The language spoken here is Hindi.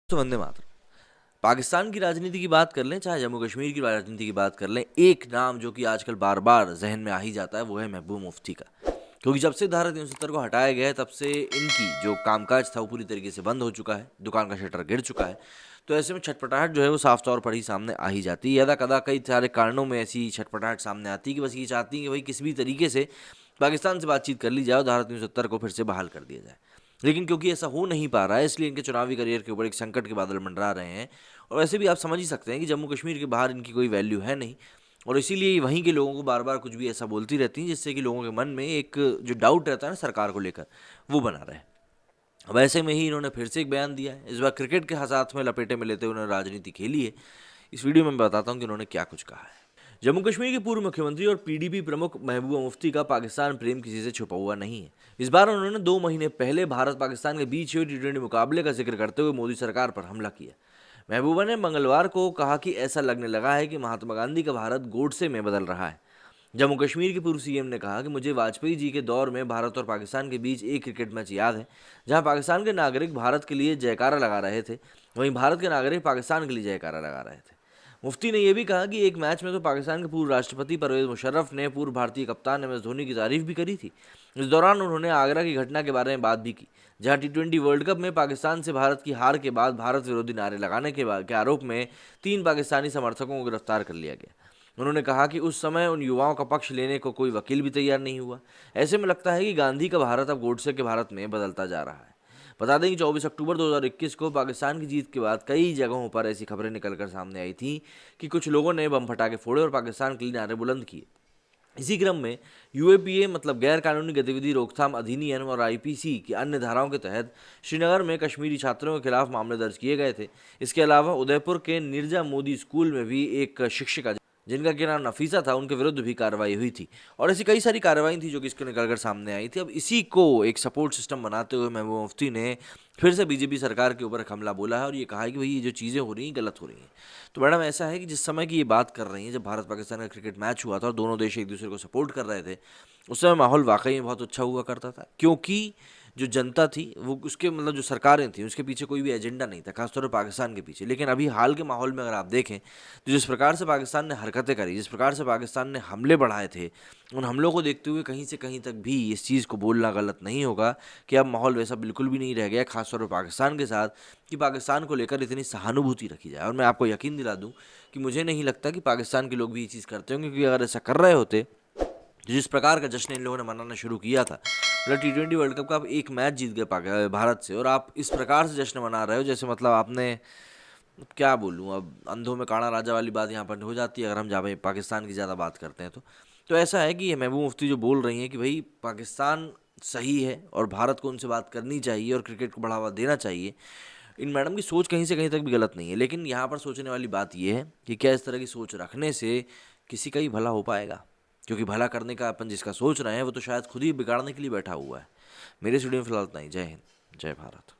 तो वंदे मातरम। पाकिस्तान की राजनीति की बात कर लें, चाहे जम्मू कश्मीर की राजनीति की बात कर लें, एक नाम जो कि आजकल बार बार जहन में आ ही जाता है वो है महबूब मुफ्ती का। क्योंकि जब से धारा 370 को हटाया गया है तब से इनकी जो कामकाज था वो पूरी तरीके से बंद हो चुका है, दुकान का शटर गिर चुका है। तो ऐसे में छटपटाहट जो है वो साफ तौर पर ही सामने आ ही जाती है। यदा कदा कई सारे कारणों में ऐसी छटपटाहट सामने आती है कि बस ये चाहती है कि भाई किसी भी तरीके से पाकिस्तान से बातचीत कर ली जाए और धारा 370 को फिर से बहाल कर दिया जाए। लेकिन क्योंकि ऐसा हो नहीं पा रहा है, इसलिए इनके चुनावी करियर के ऊपर एक संकट के बादल मंडरा रहे हैं। और वैसे भी आप समझ ही सकते हैं कि जम्मू कश्मीर के बाहर इनकी कोई वैल्यू है नहीं, और इसीलिए वहीं के लोगों को बार बार कुछ भी ऐसा बोलती रहती हैं जिससे कि लोगों के मन में एक जो डाउट रहता है ना सरकार को लेकर, वो बना रहे। अब ऐसे में ही इन्होंने फिर से एक बयान दिया है। इस बार क्रिकेट के हाथ में लपेटे में लेते हुए उन्होंने राजनीति खेली है। इस वीडियो में मैं बताता हूँ कि उन्होंने क्या कुछ कहा है। जम्मू कश्मीर के पूर्व मुख्यमंत्री और पीडीपी प्रमुख महबूबा मुफ्ती का पाकिस्तान प्रेम किसी से छुपा हुआ नहीं है। इस बार उन्होंने 2 महीने पहले भारत पाकिस्तान के बीच हुए T20 मुकाबले का जिक्र करते हुए मोदी सरकार पर हमला किया। महबूबा ने मंगलवार को कहा कि ऐसा लगने लगा है कि महात्मा गांधी का भारत गोडसे में बदल रहा है। जम्मू कश्मीर के पूर्व सीएम ने कहा कि मुझे वाजपेयी जी के दौर में भारत और पाकिस्तान के बीच एक क्रिकेट मैच याद है, जहां पाकिस्तान के नागरिक भारत के लिए जयकारा लगा रहे थे, वहीं भारत के नागरिक पाकिस्तान के लिए जयकारा लगा रहे थे। मुफ्ती ने यह भी कहा कि एक मैच में तो पाकिस्तान के पूर्व राष्ट्रपति परवेज मुशर्रफ ने पूर्व भारतीय कप्तान MS धोनी की तारीफ भी करी थी। इस दौरान उन्होंने आगरा की घटना के बारे में बात भी की, जहां T20 वर्ल्ड कप में पाकिस्तान से भारत की हार के बाद भारत विरोधी नारे लगाने के आरोप में 3 पाकिस्तानी समर्थकों को गिरफ्तार कर लिया गया। उन्होंने कहा कि उस समय उन युवाओं का पक्ष लेने को कोई वकील भी तैयार नहीं हुआ। ऐसे में लगता है कि गांधी का भारत अब गोडसे के भारत में बदलता जा रहा है। बता दें कि 24 अक्टूबर 2021 को पाकिस्तान की जीत के बाद कई जगहों पर ऐसी खबरें निकलकर सामने आई थी कि कुछ लोगों ने बम फटाके फोड़े और पाकिस्तान के लिए नारे बुलंद किए। इसी क्रम में UAPA मतलब गैर कानूनी गतिविधि रोकथाम अधिनियम और IPC की अन्य धाराओं के तहत श्रीनगर में कश्मीरी छात्रों के खिलाफ मामले दर्ज किए गए थे। इसके अलावा उदयपुर के निर्जा मोदी स्कूल में भी एक शिक्षिका जिनका कि नाम नफीसा था, उनके विरुद्ध भी कार्रवाई हुई थी। और ऐसी कई सारी कार्रवाई थी जो कि इसको निकलकर सामने आई थी। अब इसी को एक सपोर्ट सिस्टम बनाते हुए महबूबा मुफ्ती ने फिर से बीजेपी सरकार के ऊपर एक हमला बोला है और ये कहा है कि भाई ये जो चीज़ें हो रही हैं गलत हो रही हैं। तो मैडम ऐसा है कि जिस समय की ये बात कर रही हैं, जब भारत पाकिस्तान का क्रिकेट मैच हुआ था और दोनों देश एक दूसरे को सपोर्ट कर रहे थे, उस समय माहौल वाकई में बहुत अच्छा हुआ करता था, क्योंकि जो जनता थी वो उसके मतलब जो सरकारें थी उसके पीछे कोई भी एजेंडा नहीं था, खासतौर पर पाकिस्तान के पीछे। लेकिन अभी हाल के माहौल में अगर आप देखें तो जिस प्रकार से पाकिस्तान ने हरकतें करी, जिस प्रकार से पाकिस्तान ने हमले बढ़ाए थे, उन हमलों को देखते हुए कहीं से कहीं तक भी इस चीज़ को बोलना गलत नहीं होगा कि अब माहौल वैसा बिल्कुल भी नहीं रह गया, खासतौर पर पाकिस्तान के साथ, कि पाकिस्तान को लेकर इतनी सहानुभूति रखी जाए। और मैं आपको यकीन दिला दूँ कि मुझे नहीं लगता कि पाकिस्तान के लोग भी ये चीज़ करते होंगे, क्योंकि अगर ऐसा कर रहे होते तो जिस प्रकार का जश्न इन लोगों ने मनाना शुरू किया था, मतलब T20 वर्ल्ड कप का आप एक मैच जीत गए भारत से, और आप इस प्रकार से जश्न मना रहे हो जैसे मतलब आपने, क्या बोलूँ, अब अंधों में काड़ा राजा वाली बात यहाँ पर हो जाती है अगर हम जहाँ पाकिस्तान की ज़्यादा बात करते हैं तो ऐसा है कि ये महबूब मुफ्ती जो बोल रही हैं कि भाई पाकिस्तान सही है और भारत को उनसे बात करनी चाहिए और क्रिकेट को बढ़ावा देना चाहिए, इन मैडम की सोच कहीं से कहीं तक भी गलत नहीं है। लेकिन यहाँ पर सोचने वाली बात यह है कि क्या इस तरह की सोच रखने से किसी का ही भला हो पाएगा? क्योंकि भला करने का अपन जिसका सोच रहे हैं वो तो शायद खुद ही बिगाड़ने के लिए बैठा हुआ है। मेरे स्टूडियो में फिलहाल इतना ही। जय हिंद, जय भारत।